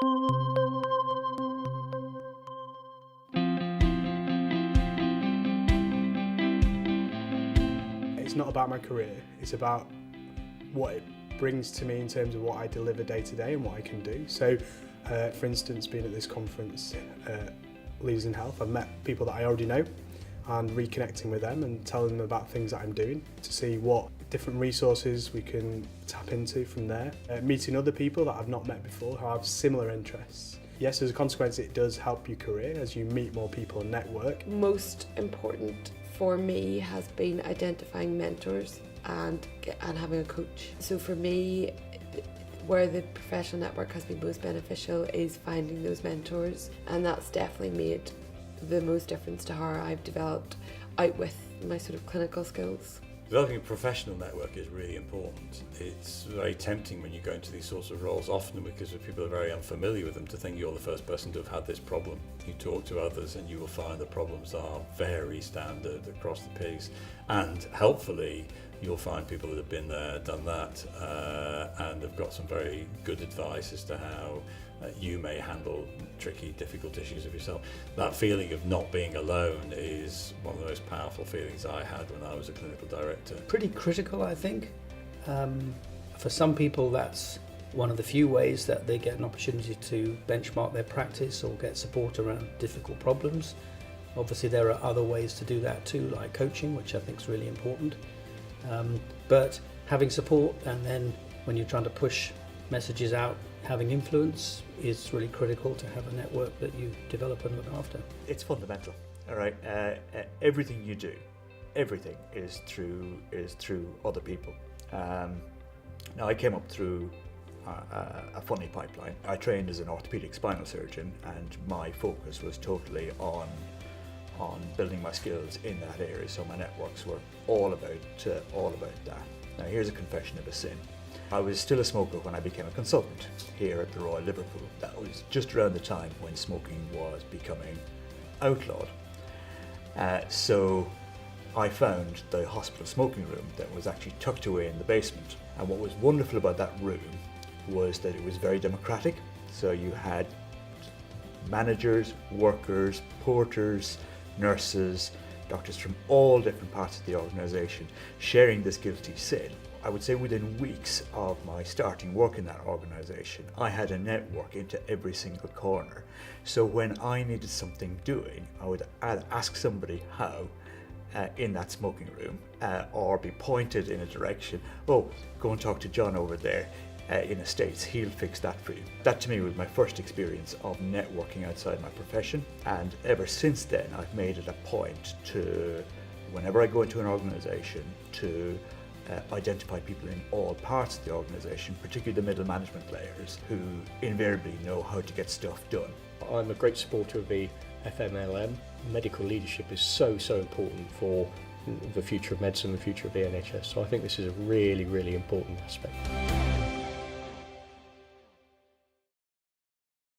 It's not about my career, it's about what it brings to me in terms of what I deliver day to day and what I can do. So, for instance, being at this conference, Leaders in Health, I've met people that I already know and reconnecting with them and telling them about things that I'm doing to see what different resources we can tap into from there. Meeting other people that I've not met before who have similar interests. Yes, as a consequence, it does help your career as you meet more people and network. Most important for me has been identifying mentors and having a coach. So for me, where the professional network has been most beneficial is finding those mentors, and that's definitely made the most difference to how I've developed out with my sort of clinical skills. Developing a professional network is really important. It's very tempting when you go into these sorts of roles, often because people are very unfamiliar with them, to think you're the first person to have had this problem. You talk to others and you will find the problems are very standard across the piece, and helpfully you'll find people that have been there, done that, and have got some very good advice as to how you may handle tricky, difficult issues of yourself. That feeling of not being alone is one of the most powerful feelings I had when I was a clinical director. Pretty critical, I think. For some people, that's one of the few ways that they get an opportunity to benchmark their practice or get support around difficult problems. Obviously, there are other ways to do that too, like coaching, which I think is really important. But having support, and then when you're trying to push messages out, having influence is really critical to have a network that you develop and look after. It's fundamental, all right? Everything you do, everything is through other people. Now, I came up through a funny pipeline. I trained as an orthopedic spinal surgeon, and my focus was totally on building my skills in that area, so my networks were all about that. Now, here's a confession of a sin. I was still a smoker when I became a consultant here at the Royal Liverpool. That was just around the time when smoking was becoming outlawed. So I found the hospital smoking room that was actually tucked away in the basement. And what was wonderful about that room was that it was very democratic. So you had managers, workers, porters, nurses, doctors from all different parts of the organisation sharing this guilty sin. I would say within weeks of my starting work in that organisation, I had a network into every single corner. So when I needed something doing, I would ask somebody how in that smoking room, or be pointed in a direction. Oh, go and talk to John over there in Estates, he'll fix that for you. That to me was my first experience of networking outside my profession, and ever since then I've made it a point to, whenever I go into an organisation, to identify people in all parts of the organisation, particularly the middle management layers, who invariably know how to get stuff done. I'm a great supporter of the FMLM. Medical leadership is so important for the future of medicine, the future of the NHS, so I think this is a really important aspect.